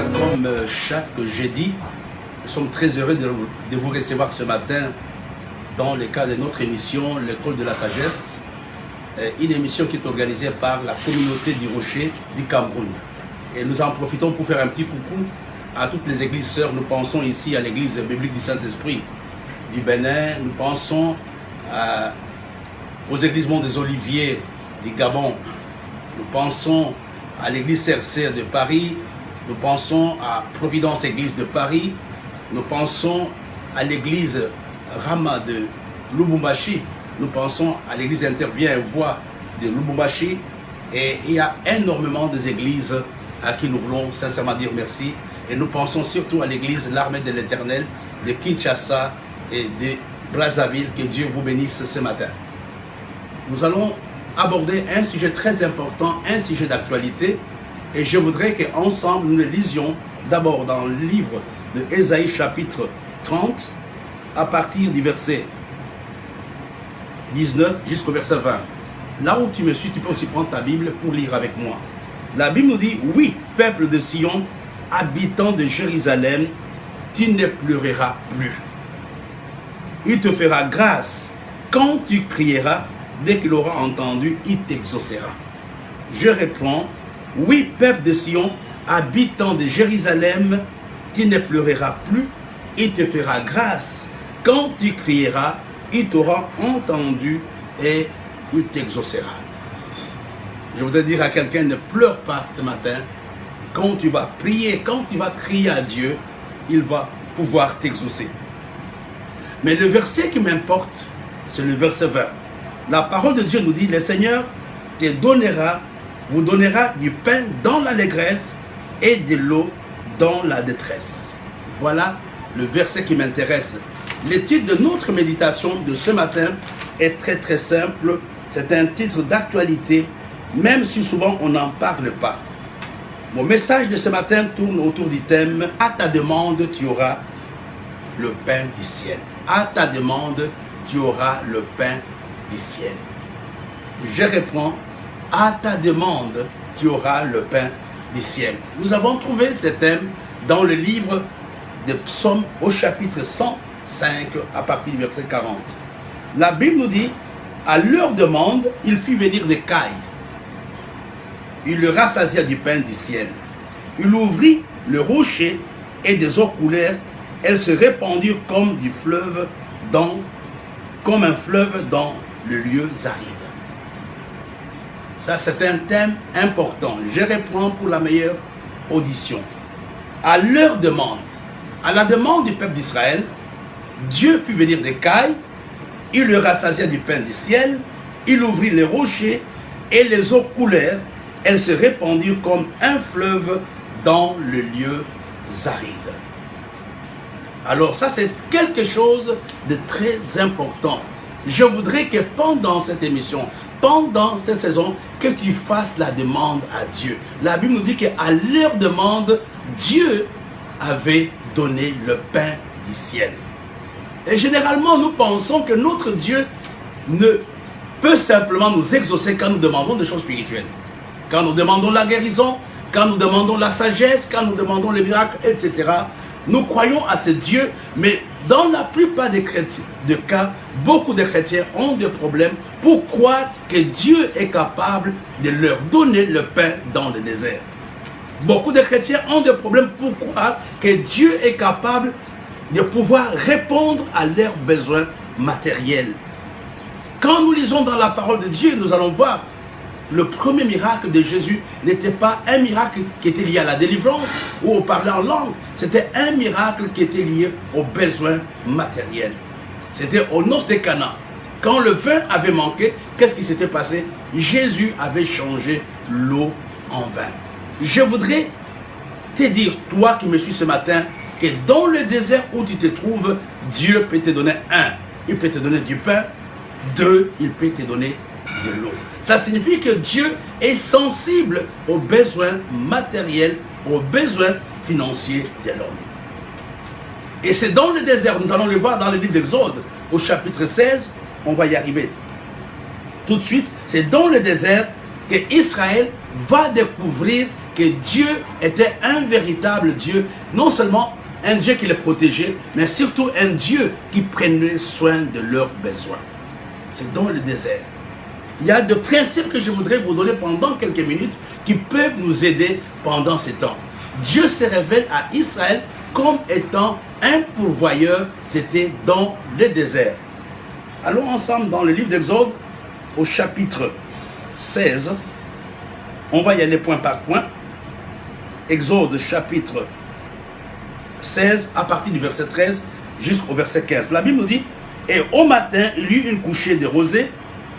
comme chaque jeudi, nous sommes très heureux de vous recevoir ce matin dans le cadre de notre émission L'école de la sagesse, une émission qui est organisée par la communauté du Rocher du Cameroun. Et nous en profitons pour faire un petit coucou à toutes les églises sœurs. Nous pensons ici à l'église biblique du Saint-Esprit du Bénin, nous pensons aux églises Mont des Oliviers du Gabon, nous pensons à l'église CRC de Paris, nous pensons à Providence Église de Paris, nous pensons à l'église Rama de Lubumbashi, nous pensons à l'église Intervient et Voix de Lubumbashi, et il y a énormément d'églises à qui nous voulons sincèrement dire merci. Et nous pensons surtout à l'église L'Armée de l'Éternel de Kinshasa et de Brazzaville. Que Dieu vous bénisse ce matin. Nous allons aborder un sujet très important, un sujet d'actualité. Et je voudrais qu'ensemble nous le lisions d'abord dans le livre de Ésaïe chapitre 30, à partir du verset 19 jusqu'au verset 20. Là où tu me suis, tu peux aussi prendre ta Bible pour lire avec moi. La Bible nous dit, oui, peuple de Sion, habitant de Jérusalem, tu ne pleureras plus. Il te fera grâce. Quand tu crieras, dès qu'il aura entendu, il t'exaucera. Je reprends. Oui, peuple de Sion, habitant de Jérusalem, tu ne pleureras plus. Il te fera grâce. Quand tu crieras, il t'aura entendu et il t'exaucera. Je voudrais dire à quelqu'un, ne pleure pas ce matin. Quand tu vas prier, quand tu vas crier à Dieu, il va pouvoir t'exaucer. Mais le verset qui m'importe, c'est le verset 20. La parole de Dieu nous dit, le Seigneur te donnera, vous donnera du pain dans l'allégresse et de l'eau dans la détresse. Voilà le verset qui m'intéresse. Le titre de notre méditation de ce matin est très très simple. C'est un titre d'actualité, même si souvent on n'en parle pas. Mon message de ce matin tourne autour du thème « À ta demande, tu auras le pain du ciel ». À ta demande, tu auras le pain du ciel. Je reprends. À ta demande, tu auras le pain du ciel. Nous avons trouvé ce thème dans le livre de Psaumes au chapitre 105 à partir du verset 40. La Bible nous dit, à leur demande, il fit venir des cailles. Il le rassasia du pain du ciel. Il ouvrit le rocher et des eaux coulèrent. Elles se répandirent comme du fleuve comme un fleuve dans le lieu aride. Ça, c'est un thème important. Je reprends pour la meilleure audition. À leur demande, à la demande du peuple d'Israël, Dieu fit venir des cailles. Il le rassasia du pain du ciel. Il ouvrit les rochers et les eaux coulèrent. Elles se répandirent comme un fleuve dans le lieu aride. Alors ça, c'est quelque chose de très important. Je voudrais que pendant cette émission, pendant cette saison, que tu fasses la demande à Dieu. La Bible nous dit qu'à leur demande, Dieu avait donné le pain du ciel. Et généralement, nous pensons que notre Dieu ne peut simplement nous exaucer quand nous demandons des choses spirituelles. Quand nous demandons la guérison, quand nous demandons la sagesse, quand nous demandons les miracles, etc. Nous croyons à ce Dieu, mais dans la plupart des cas, beaucoup de chrétiens ont des problèmes pour croire que Dieu est capable de leur donner le pain dans le désert. Beaucoup de chrétiens ont des problèmes pour croire que Dieu est capable de pouvoir répondre à leurs besoins matériels. Quand nous lisons dans la parole de Dieu, nous allons voir le premier miracle de Jésus n'était pas un miracle qui était lié à la délivrance ou au parler en langue. C'était un miracle qui était lié aux besoins matériels. C'était aux noces de Cana. Quand le vin avait manqué, qu'est-ce qui s'était passé? Jésus avait changé l'eau en vin. Je voudrais te dire, toi qui me suis ce matin, que dans le désert où tu te trouves, Dieu peut te donner il peut te donner du pain. 2, il peut te donner de l'eau. Ça signifie que Dieu est sensible aux besoins matériels, aux besoins financiers de l'homme. Et c'est dans le désert, nous allons le voir dans le livre d'Exode, au chapitre 16, on va y arriver. Tout de suite, c'est dans le désert que Israël va découvrir que Dieu était un véritable Dieu, non seulement un Dieu qui les protégeait, mais surtout un Dieu qui prenait soin de leurs besoins. C'est dans le désert. Il y a des principes que je voudrais vous donner pendant quelques minutes qui peuvent nous aider pendant ces temps. Dieu se révèle à Israël comme étant un pourvoyeur, c'était dans le désert. Allons ensemble dans le livre d'Exode au chapitre 16. On va y aller point par point. Exode chapitre 16 à partir du verset 13 jusqu'au verset 15. La Bible nous dit: et au matin, il y eut une couchée de rosée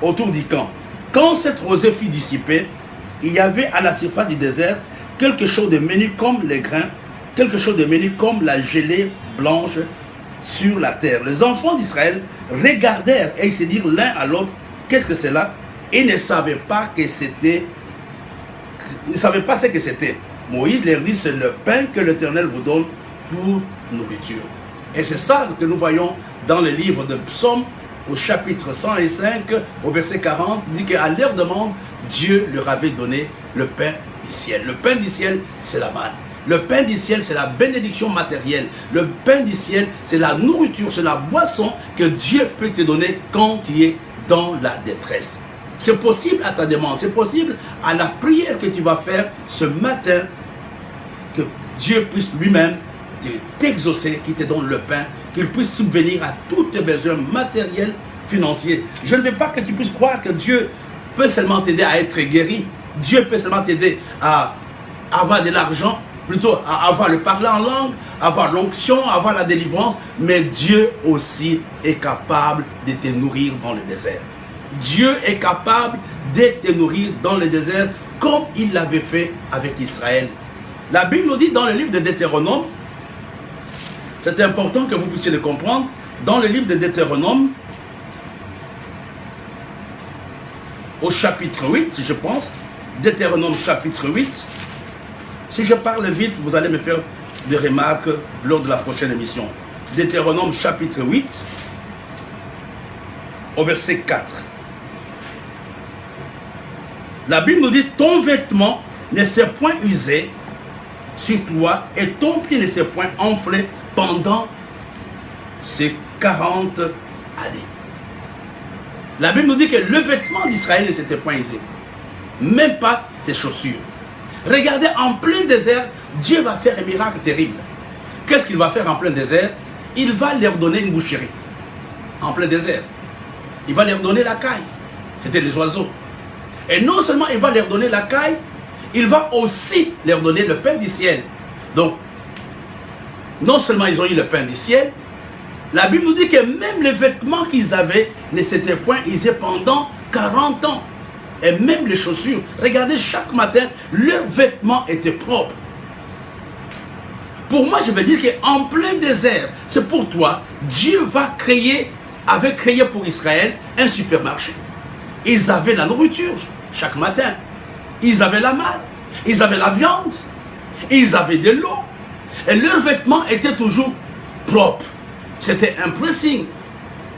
autour du camp. Quand cette rosée fut dissipée, il y avait à la surface du désert quelque chose de menu comme les grains, quelque chose de menu comme la gelée blanche sur la terre. Les enfants d'Israël regardèrent et ils se dirent l'un à l'autre: qu'est-ce que c'est là? Ils ne savaient pas que c'était. Ils ne savaient pas ce que c'était. Moïse leur dit: c'est le pain que l'Éternel vous donne pour nourriture. Et c'est ça que nous voyons dans le livre de Psaume, au chapitre 105, au verset 40, dit qu'à leur demande, Dieu leur avait donné le pain du ciel. Le pain du ciel, c'est la manne. Le pain du ciel, c'est la bénédiction matérielle. Le pain du ciel, c'est la nourriture, c'est la boisson que Dieu peut te donner quand tu es dans la détresse. C'est possible à ta demande, c'est possible à la prière que tu vas faire ce matin, que Dieu puisse lui-même t'exaucer, qu'il te donne le pain, qu'il puisse subvenir à tous tes besoins matériels, financiers. Je ne veux pas que tu puisses croire que Dieu peut seulement t'aider à être guéri. Dieu peut seulement t'aider à avoir de l'argent, plutôt à avoir le parler en langue, avoir l'onction, avoir la délivrance, mais Dieu aussi est capable de te nourrir dans le désert. Dieu est capable de te nourrir dans le désert comme il l'avait fait avec Israël. La Bible nous dit dans le livre de Deutéronome, c'est important que vous puissiez le comprendre, dans le livre de Deutéronome, au chapitre 8, je pense, Deutéronome chapitre 8, si je parle vite, vous allez me faire des remarques lors de la prochaine émission. Deutéronome chapitre 8, au verset 4. La Bible nous dit: ton vêtement ne s'est point usé sur toi et ton pied ne s'est point enflé pendant ces 40 années. La Bible nous dit que le vêtement d'Israël ne s'était point usé, même pas ses chaussures. Regardez, en plein désert, Dieu va faire un miracle terrible. Qu'est-ce qu'il va faire en plein désert? Il va leur donner une boucherie. En plein désert. Il va leur donner la caille. C'était les oiseaux. Et non seulement il va leur donner la caille, il va aussi leur donner le pain du ciel. Donc, non seulement ils ont eu le pain du ciel, la Bible nous dit que même les vêtements qu'ils avaient ne s'étaient point usés pendant 40 ans. Et même les chaussures, regardez, chaque matin, leurs vêtements étaient propres. Pour moi, je veux dire qu'en plein désert, c'est pour toi, Dieu avait créé pour Israël un supermarché. Ils avaient la nourriture chaque matin. Ils avaient la manne. Ils avaient la viande. Ils avaient de l'eau. Et leurs vêtements étaient toujours propres. C'était un pressing.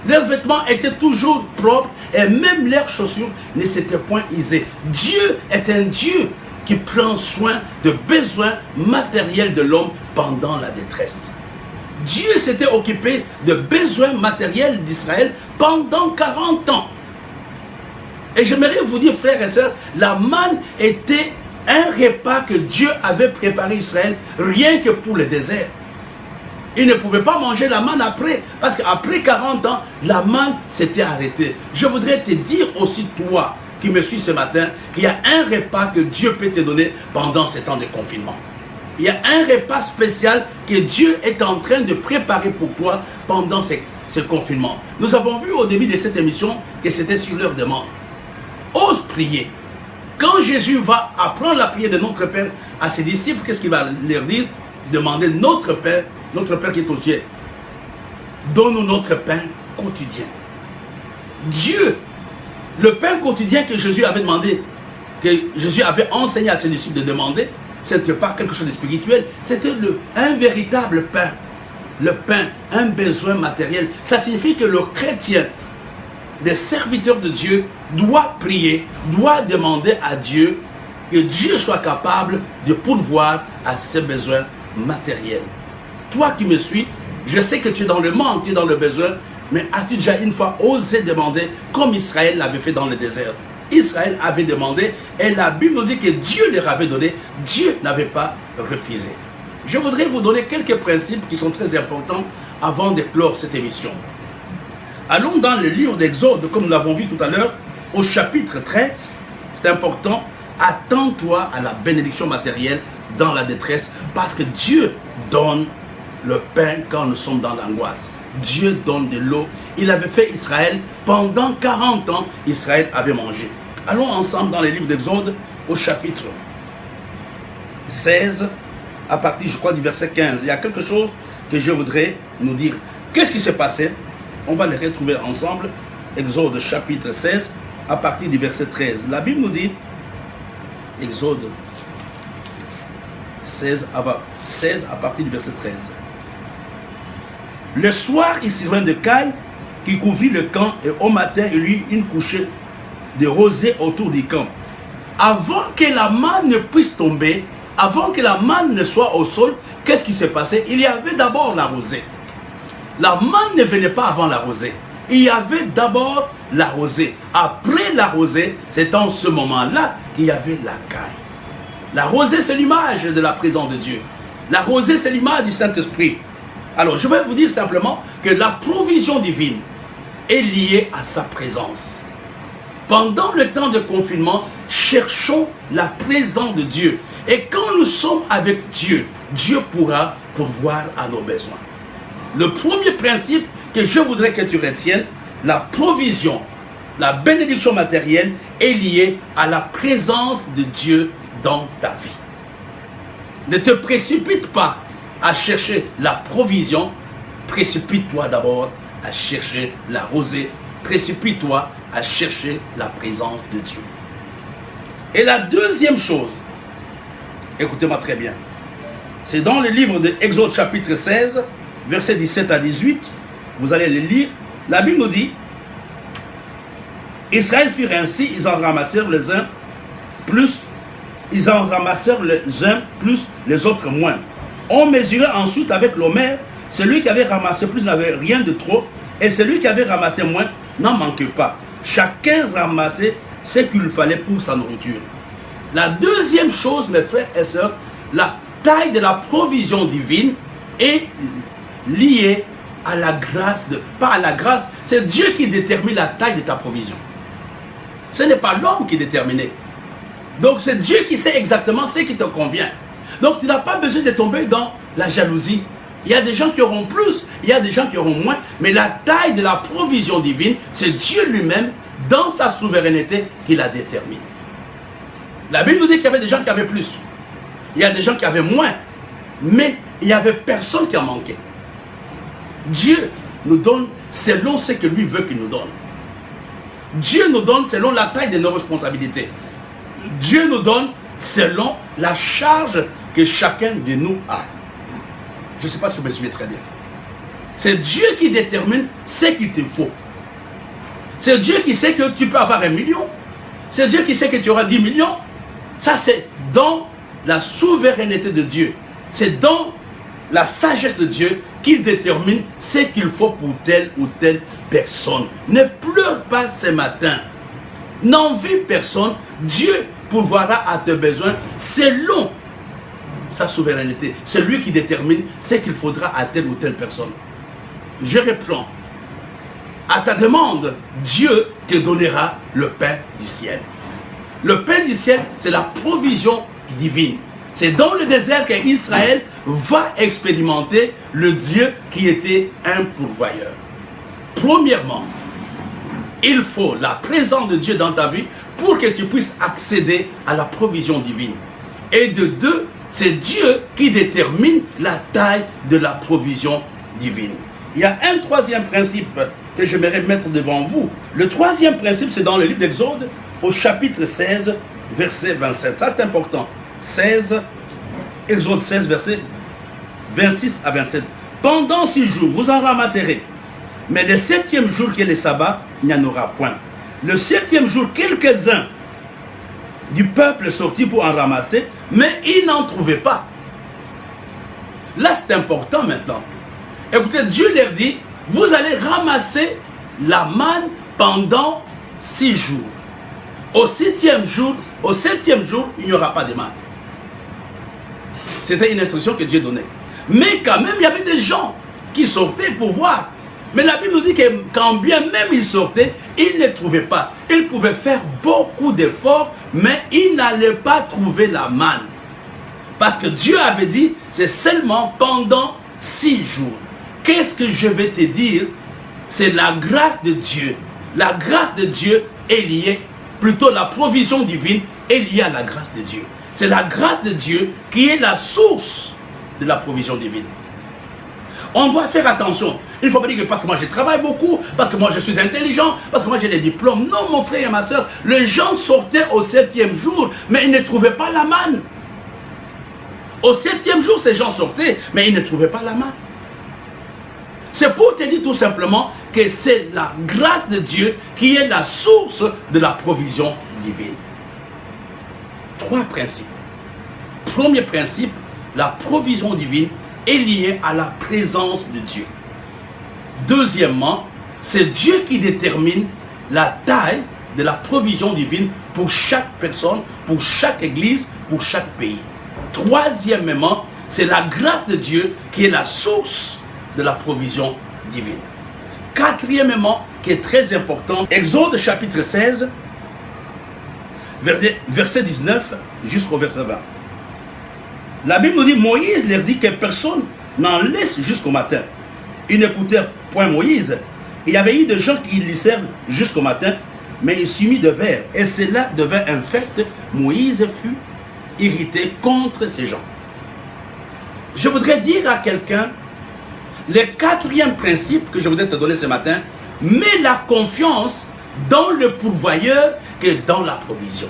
Leurs vêtements étaient toujours propres et même leurs chaussures ne s'étaient point usées. Dieu est un Dieu qui prend soin de besoins matériels de l'homme pendant la détresse. Dieu s'était occupé de besoins matériels d'Israël pendant 40 ans. Et j'aimerais vous dire, frères et sœurs, la manne était un repas que Dieu avait préparé à Israël rien que pour le désert. Ils ne pouvaient pas manger la manne après, parce qu'après 40 ans, la manne s'était arrêtée. Je voudrais te dire aussi, toi qui me suis ce matin, qu'il y a un repas que Dieu peut te donner pendant ces temps de confinement. Il y a un repas spécial que Dieu est en train de préparer pour toi pendant ce confinement. Nous avons vu au début de cette émission que c'était sur leur demande. Ose prier. Quand Jésus va apprendre la prière de notre Père à ses disciples, qu'est-ce qu'il va leur dire? Demandez notre Père qui est aux cieux. Donne-nous notre pain quotidien. Dieu, le pain quotidien que Jésus avait demandé, que Jésus avait enseigné à ses disciples de demander, ce n'était pas quelque chose de spirituel, c'était un véritable pain. Le pain, un besoin matériel. Ça signifie que le chrétien, les serviteurs de Dieu, doit prier, doit demander à Dieu que Dieu soit capable de pourvoir à ses besoins matériels. Toi qui me suis, je sais que tu es dans le manque, tu es dans le besoin, mais as-tu déjà une fois osé demander comme Israël l'avait fait dans le désert? Israël avait demandé et la Bible nous dit que Dieu leur avait donné, Dieu n'avait pas refusé. Je voudrais vous donner quelques principes qui sont très importants avant de clore cette émission. Allons dans le livre d'Exode, comme nous l'avons vu tout à l'heure, au chapitre 13, c'est important, attends-toi à la bénédiction matérielle dans la détresse, parce que Dieu donne le pain quand nous sommes dans l'angoisse. Dieu donne de l'eau. Il avait fait Israël, pendant 40 ans, Israël avait mangé. Allons ensemble dans le livre d'Exode, au chapitre 16, à partir, je crois, du verset 15. Il y a quelque chose que je voudrais nous dire. Qu'est-ce qui s'est passé? On va les retrouver ensemble. Exode chapitre 16, à partir du verset 13. La Bible nous dit, Exode 16 à partir du verset 13. Le soir, il s'y de caille qui couvrit le camp, et au matin, il y eut une couchée de rosée autour du camp. Avant que la manne ne puisse tomber, avant que la manne ne soit au sol, qu'est-ce qui s'est passé? Il y avait d'abord la rosée. La manne ne venait pas avant la rosée. Il y avait d'abord la rosée. Après la rosée, c'est en ce moment-là qu'il y avait la caille. La rosée, c'est l'image de la présence de Dieu. La rosée, c'est l'image du Saint-Esprit. Alors, je vais vous dire simplement que la provision divine est liée à sa présence. Pendant le temps de confinement, cherchons la présence de Dieu. Et quand nous sommes avec Dieu, Dieu pourra pourvoir à nos besoins. Le premier principe que je voudrais que tu retiennes, la provision, la bénédiction matérielle est liée à la présence de Dieu dans ta vie. Ne te précipite pas à chercher la provision, précipite-toi d'abord à chercher la rosée, précipite-toi à chercher la présence de Dieu. Et la deuxième chose, écoutez-moi très bien, c'est dans le livre de Exode chapitre 16, versets 17 à 18, vous allez le lire, la Bible nous dit, Israël furent ainsi, ils en ramassèrent les uns plus, ils en ramassèrent les uns plus, les autres moins. On mesurait ensuite avec l'homère, celui qui avait ramassé plus n'avait rien de trop, et celui qui avait ramassé moins n'en manquait pas. Chacun ramassait ce qu'il fallait pour sa nourriture. La deuxième chose, mes frères et sœurs, la taille de la provision divine est liée à la grâce, pas à la grâce, c'est Dieu qui détermine la taille de ta provision. Ce n'est pas l'homme qui détermine. Donc c'est Dieu qui sait exactement ce qui te convient. Donc tu n'as pas besoin de tomber dans la jalousie. Il y a des gens qui auront plus, il y a des gens qui auront moins, mais la taille de la provision divine, c'est Dieu lui-même, dans sa souveraineté, qui la détermine. La Bible nous dit qu'il y avait des gens qui avaient plus. Il y a des gens qui avaient moins, mais il n'y avait personne qui en manquait. Dieu nous donne selon ce que lui veut qu'il nous donne. Dieu nous donne selon la taille de nos responsabilités. Dieu nous donne selon la charge que chacun de nous a. Je ne sais pas si vous me suivez très bien. C'est Dieu qui détermine ce qu'il te faut. C'est Dieu qui sait que tu peux avoir 1 million. C'est Dieu qui sait que tu auras 10 millions. Ça, c'est dans la souveraineté de Dieu. C'est dans la sagesse de Dieu qu'il détermine ce qu'il faut pour telle ou telle personne. Ne pleure pas ce matin. N'envie personne. Dieu pourvoira à tes besoins selon sa souveraineté. C'est lui qui détermine ce qu'il faudra à telle ou telle personne. Je reprends. À ta demande, Dieu te donnera le pain du ciel. Le pain du ciel, c'est la provision divine. C'est dans le désert qu'Israël va expérimenter le Dieu qui était un pourvoyeur. Premièrement, il faut la présence de Dieu dans ta vie pour que tu puisses accéder à la provision divine. Et de deux, c'est Dieu qui détermine la taille de la provision divine. Il y a un troisième principe que j'aimerais mettre devant vous. Le troisième principe, c'est dans le livre d'Exode, au chapitre 16, verset 27. Ça, c'est important. 16, Exode 16, verset 26 à 27. Pendant 6 jours, vous en ramasserez. Mais le 7e jour qui est le sabbat, il n'y en aura point. Le 7e jour, quelques-uns du peuple sortit pour en ramasser, mais ils n'en trouvaient pas. Là, c'est important maintenant. Écoutez, Dieu leur dit, vous allez ramasser la manne pendant 6 jours. Au 7e jour, il n'y aura pas de manne. C'était une instruction que Dieu donnait. Mais quand même, il y avait des gens qui sortaient pour voir. Mais la Bible nous dit que quand bien même ils sortaient, ils ne trouvaient pas. Ils pouvaient faire beaucoup d'efforts, mais ils n'allaient pas trouver la manne. Parce que Dieu avait dit, c'est seulement pendant 6 jours. Qu'est-ce que je vais te dire? C'est la grâce de Dieu. La grâce de Dieu est liée, plutôt la provision divine est liée à la grâce de Dieu. C'est la grâce de Dieu qui est la source de la provision divine. On doit faire attention. Il ne faut pas dire que parce que moi je travaille beaucoup, parce que moi je suis intelligent, parce que moi j'ai des diplômes. Non, mon frère et ma soeur, les gens sortaient au 7e jour, mais ils ne trouvaient pas la manne. Au 7e jour, ces gens sortaient, mais ils ne trouvaient pas la manne. C'est pour te dire tout simplement que c'est la grâce de Dieu qui est la source de la provision divine. 3 principes. Premier principe, la provision divine est liée à la présence de Dieu. Deuxièmement, c'est Dieu qui détermine la taille de la provision divine pour chaque personne, pour chaque église, pour chaque pays. Troisièmement, c'est la grâce de Dieu qui est la source de la provision divine. Quatrièmement, qui est très important, Exode chapitre 16, verset 19 jusqu'au verset 20. La Bible nous dit, Moïse leur dit que personne n'en laisse jusqu'au matin. Ils n'écoutèrent point Moïse. Il y avait eu des gens qui lissèrent jusqu'au matin, mais il s'y mit de verre. Et cela devint infect. Moïse fut irrité contre ces gens. Je voudrais dire à quelqu'un, le 4e principe que je voudrais te donner ce matin, mets la confiance dans le pourvoyeur que dans la provision.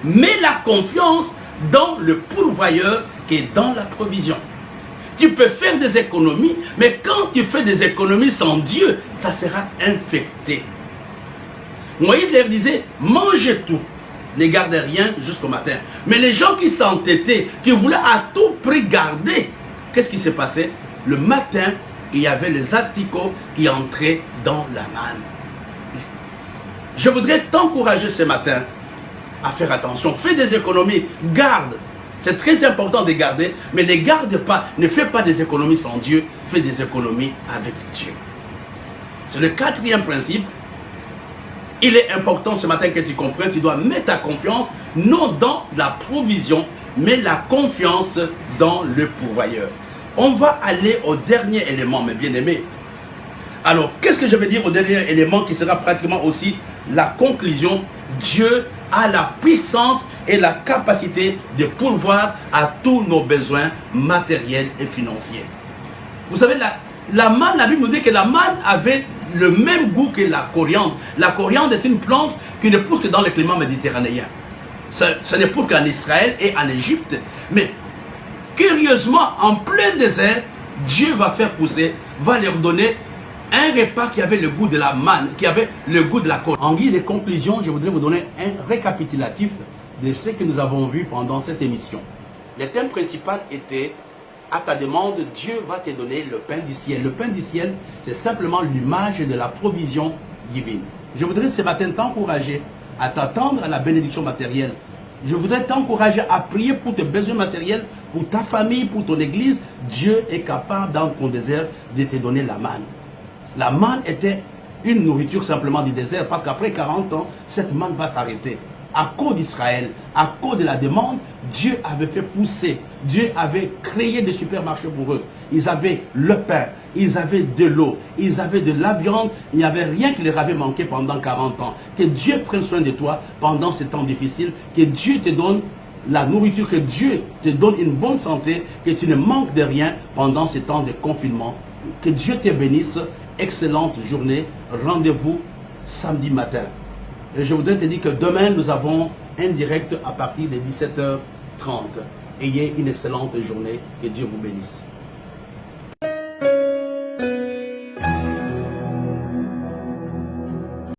Mets la confiance dans le pourvoyeur qui est dans la provision. Tu peux faire des économies, mais quand tu fais des économies sans Dieu, ça sera infecté. Moïse leur disait, mangez tout, ne gardez rien jusqu'au matin. Mais les gens qui s'entêtaient, qui voulaient à tout prix garder, qu'est-ce qui s'est passé? Le matin, il y avait les asticots qui entraient dans la manne. Je voudrais t'encourager ce matin à faire attention. Fais des économies, garde. C'est très important de garder, mais ne garde pas, ne fais pas des économies sans Dieu, fais des économies avec Dieu. C'est le 4e principe. Il est important ce matin que tu comprennes, tu dois mettre ta confiance, non dans la provision, mais la confiance dans le pourvoyeur. On va aller au dernier élément, mes bien-aimés. Alors, qu'est-ce que je veux dire au dernier élément qui sera pratiquement aussi la conclusion? Dieu a la puissance et la capacité de pourvoir à tous nos besoins matériels et financiers. Vous savez, la manne, la Bible nous dit que la manne avait le même goût que la coriandre. La coriandre est une plante qui ne pousse que dans le climat méditerranéen. Ce n'est pousse qu'en Israël et en Égypte. Mais curieusement, en plein désert, Dieu va faire pousser, va leur donner un repas qui avait le goût de la manne, qui avait le goût de la coriandre. En guise de conclusion, je voudrais vous donner un récapitulatif de ce que nous avons vu pendant cette émission. Le thème principal était, à ta demande, Dieu va te donner le pain du ciel. Le pain du ciel, c'est simplement l'image de la provision divine. Je voudrais ce matin t'encourager à t'attendre à la bénédiction matérielle. Je voudrais t'encourager à prier pour tes besoins matériels, pour ta famille, pour ton église. Dieu est capable dans ton désert de te donner la manne. La manne était une nourriture simplement du désert, parce qu'après 40 ans, cette manne va s'arrêter. À cause d'Israël, à cause de la demande, Dieu avait fait pousser, Dieu avait créé des supermarchés pour eux. Ils avaient le pain, ils avaient de l'eau, ils avaient de la viande, il n'y avait rien qui leur avait manqué pendant 40 ans. Que Dieu prenne soin de toi pendant ces temps difficiles, que Dieu te donne la nourriture, que Dieu te donne une bonne santé, que tu ne manques de rien pendant ces temps de confinement. Que Dieu te bénisse. Excellente journée. Rendez-vous samedi matin. Et je voudrais te dire que demain, nous avons un direct à partir de 17h30. Ayez une excellente journée. Que Dieu vous bénisse.